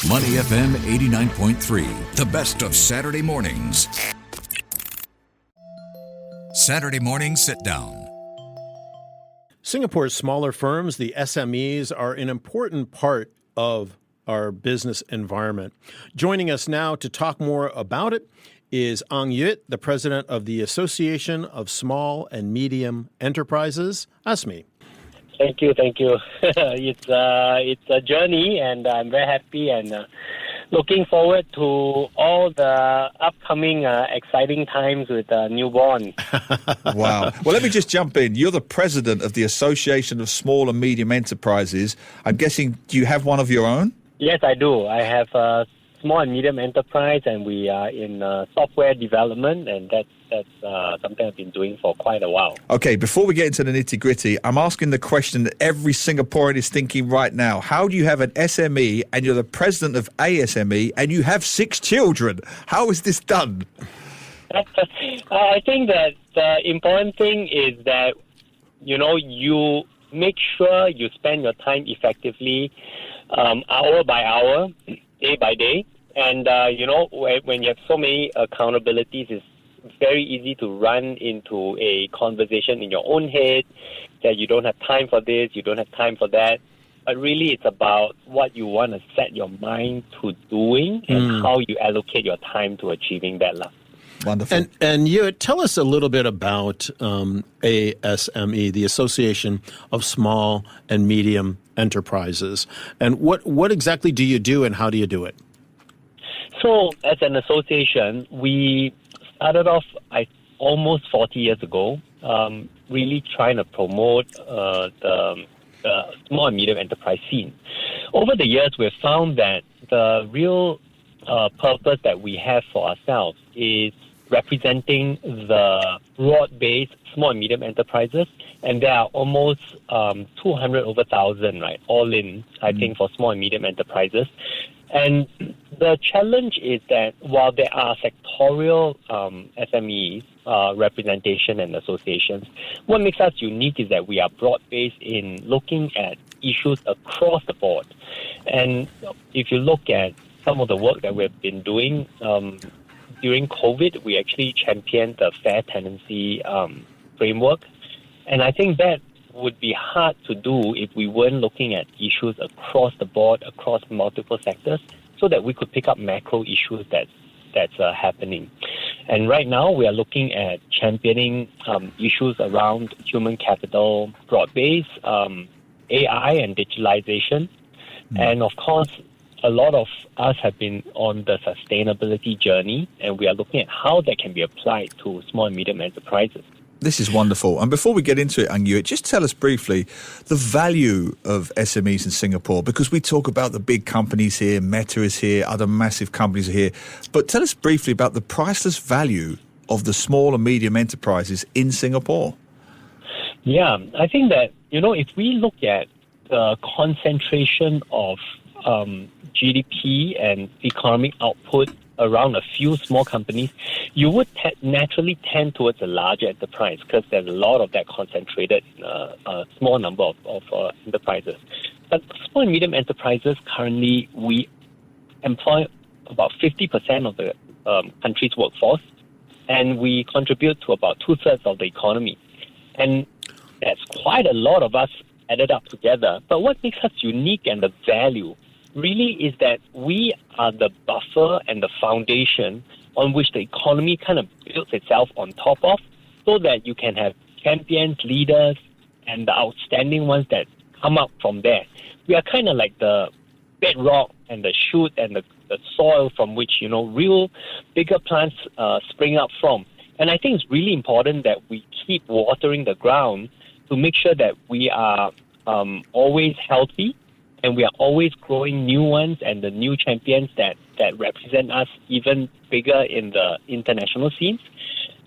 Money FM 89.3, the best of Saturday mornings. Saturday morning sit down. Singapore's smaller firms, the SMEs, are an important part of our business environment. Joining us now to talk more about it is Ang Yuit, the president of the Association of Small and Medium Enterprises, ASME. Thank you. It's a journey, and I'm very happy and looking forward to all the upcoming exciting times with newborn. Wow. Well, let me just jump in. You're the president of the Association of Small and Medium Enterprises. I'm guessing, do you have one of your own? Yes, I do. I have a small and medium enterprise, and we are in software development, and that's something I've been doing for quite a while. Okay, before we get into the nitty-gritty, I'm asking the question that every Singaporean is thinking right now. How do you have an SME and you're the president of ASME and you have 6 children? How is this done? I think that the important thing is that, you make sure you spend your time effectively, hour by hour, day by day. And, when you have so many accountabilities, it's very easy to run into a conversation in your own head that you don't have time for this, you don't have time for that. But really, it's about what you want to set your mind to doing and how you allocate your time to achieving that. Wonderful. And you tell us a little bit about ASME, the Association of Small and Medium Enterprises. And what exactly do you do and how do you do it? So, as an association, we started off almost 40 years ago, really trying to promote the small and medium enterprise scene. Over the years, we've found that the real purpose that we have for ourselves is representing the broad-based small and medium enterprises, and there are almost 200 over 1,000, right, all in, I think, for small and medium enterprises. And the challenge is that while there are sectorial SMEs, representation and associations, what makes us unique is that we are broad-based in looking at issues across the board. And if you look at some of the work that we've been doing, during COVID, we actually championed the fair tenancy framework. And I think that would be hard to do if we weren't looking at issues across the board, across multiple sectors, so that we could pick up macro issues that's happening. And right now, we are looking at championing issues around human capital, broad-based, AI and digitalization. And of course, a lot of us have been on the sustainability journey, and we are looking at how that can be applied to small and medium enterprises. This is wonderful. And before we get into it, Ang Yuit, just tell us briefly the value of SMEs in Singapore, because we talk about the big companies here, Meta is here, other massive companies are here. But tell us briefly about the priceless value of the small and medium enterprises in Singapore. Yeah, I think that, if we look at the concentration of GDP and economic output around a few small companies, you would naturally tend towards a larger enterprise because there's a lot of that concentrated in a small number of enterprises. But small and medium enterprises, currently, we employ about 50% of the country's workforce, and we contribute to about 2/3 of the economy. And that's quite a lot of us added up together. But what makes us unique and the value really is that we are the buffer and the foundation on which the economy kind of builds itself on top of, so that you can have champions, leaders, and the outstanding ones that come up from there. We are kind of like the bedrock and the shoot and the soil from which, real bigger plants spring up from. And I think it's really important that we keep watering the ground to make sure that we are always healthy, and we are always growing new ones and the new champions that represent us even bigger in the international scenes.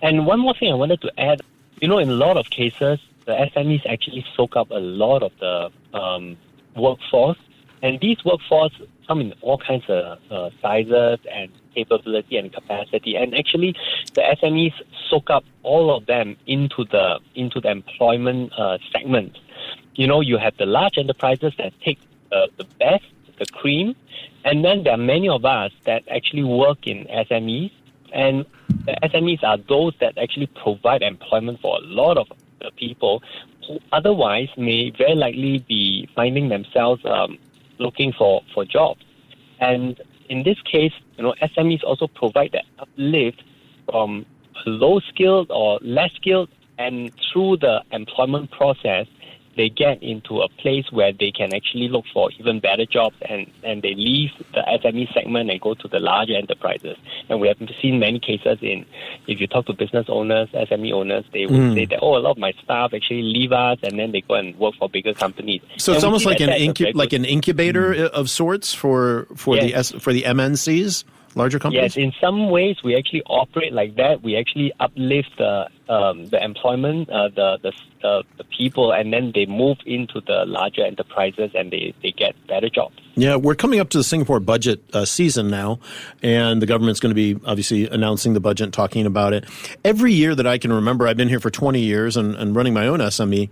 And one more thing I wanted to add, in a lot of cases, the SMEs actually soak up a lot of the workforce. And these workforce come in all kinds of sizes and capability and capacity. And actually, the SMEs soak up all of them into the employment segment. You have the large enterprises that take the best the cream. And then there are many of us that actually work in SMEs. And the SMEs are those that actually provide employment for a lot of the people who otherwise may very likely be finding themselves looking for jobs. And in this case, SMEs also provide that uplift from low skilled or less skilled, and through the employment process, they get into a place where they can actually look for even better jobs, and they leave the SME segment and go to the larger enterprises. And we have seen many cases if you talk to business owners, SME owners, they will say that, a lot of my staff actually leave us and then they go and work for bigger companies. So it's almost like an incubator of sorts for the MNCs, larger companies? Yes, in some ways we actually operate like that. We actually uplift the employment, the people, and then they move into the larger enterprises and they get better jobs. Yeah, we're coming up to the Singapore budget season now, and the government's going to be obviously announcing the budget and talking about it. Every year that I can remember, I've been here for 20 years and running my own SME,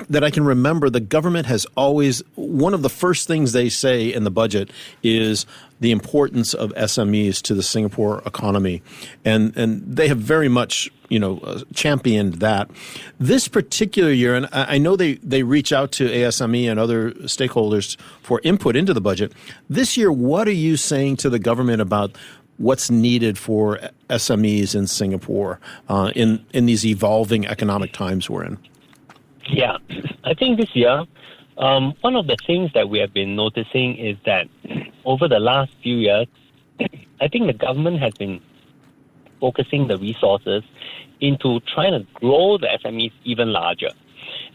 that I can remember, the government has always, one of the first things they say in the budget is the importance of SMEs to the Singapore economy. And they have very much championed that. This particular year, and I know they reach out to ASME and other stakeholders for input into the budget. This year, what are you saying to the government about what's needed for SMEs in Singapore in these evolving economic times we're in? Yeah, I think this year, one of the things that we have been noticing is that over the last few years, I think the government has been focusing the resources into trying to grow the SMEs even larger.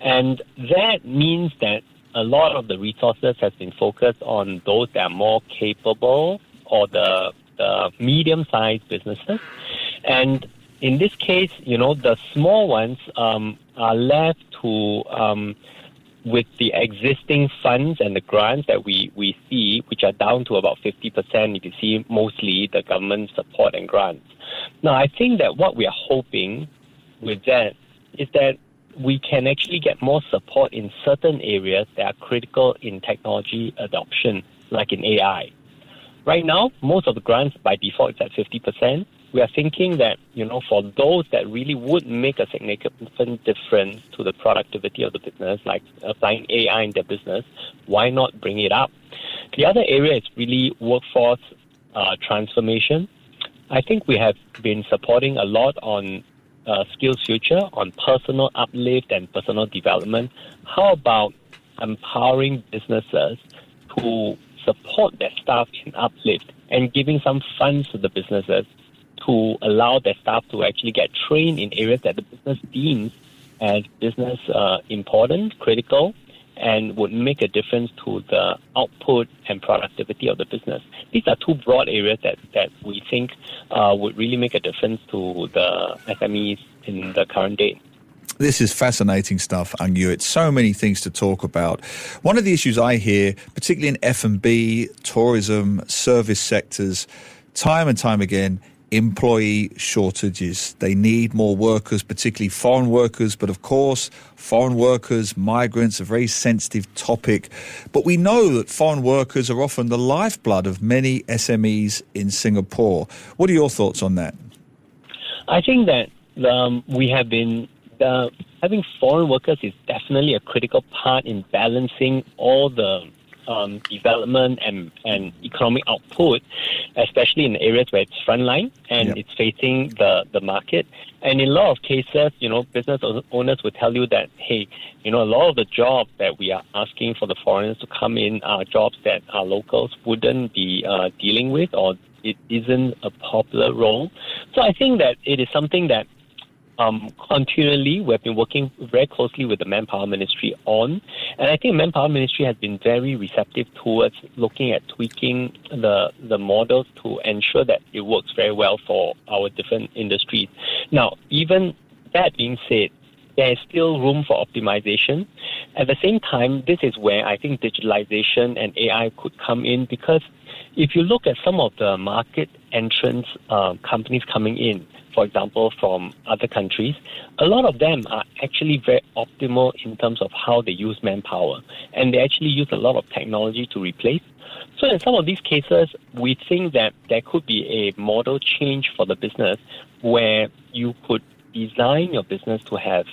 And that means that a lot of the resources has been focused on those that are more capable or the medium-sized businesses. And in this case, the small ones are left to with the existing funds and the grants that we see, which are down to about 50%, if you see mostly the government support and grants. Now, I think that what we are hoping with that is that we can actually get more support in certain areas that are critical in technology adoption, like in AI. Right now, most of the grants by default is at 50%. We are thinking that, for those that really would make a significant difference to the productivity of the business, like applying AI in their business, why not bring it up? The other area is really workforce transformation. I think we have been supporting a lot on Skills Future, on personal uplift and personal development. How about empowering businesses to support their staff in uplift and giving some funds to the businesses to allow their staff to actually get trained in areas that the business deems as business important, critical, and would make a difference to the output and productivity of the business. These are two broad areas that we think would really make a difference to the SMEs in the current day. This is fascinating stuff, Ang Yuit. So many things to talk about. One of the issues I hear, particularly in F&B, tourism, service sectors, time and time again, employee shortages. They need more workers, particularly foreign workers. But of course, foreign workers, migrants, a very sensitive topic. But we know that foreign workers are often the lifeblood of many SMEs in Singapore. What are your thoughts on that? I think that we have been having foreign workers is definitely a critical part in balancing all the development and economic output, especially in areas where it's frontline and it's facing the market. And in a lot of cases, business owners would tell you that, hey, a lot of the jobs that we are asking for the foreigners to come in are jobs that our locals wouldn't be dealing with, or it isn't a popular role. So I think that it is something that continually we've been working very closely with the Manpower Ministry on, and I think Manpower Ministry has been very receptive towards looking at tweaking the models to ensure that it works very well for our different industries. Now, even that being said, there is still room for optimization. At the same time, this is where I think digitalization and AI could come in, because if you look at some of the market entrance companies coming in, for example, from other countries, a lot of them are actually very optimal in terms of how they use manpower, and they actually use a lot of technology to replace. So in some of these cases, we think that there could be a model change for the business where you could design your business to have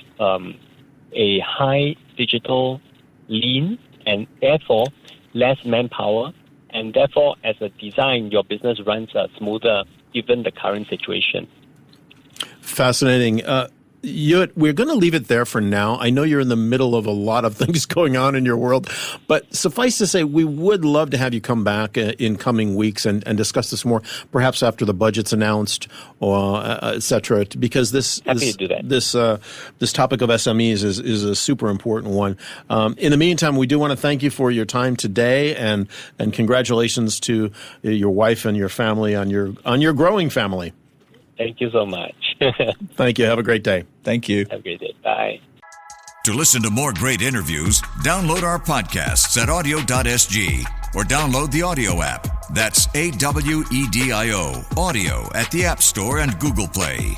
a high digital lean and therefore less manpower, and therefore as a design, your business runs smoother given the current situation. Fascinating. Yuit, we're going to leave it there for now. I know you're in the middle of a lot of things going on in your world, but suffice to say, we would love to have you come back in coming weeks and discuss this more, perhaps after the budget's announced, or et cetera, because this topic of SMEs is a super important one. In the meantime, we do want to thank you for your time today, and congratulations to your wife and your family on your growing family. Thank you so much. Thank you. Have a great day. Thank you. Have a great day. Bye. To listen to more great interviews, download our podcasts at audio.sg or download the audio app. That's AWEDIO, audio at the App Store and Google Play.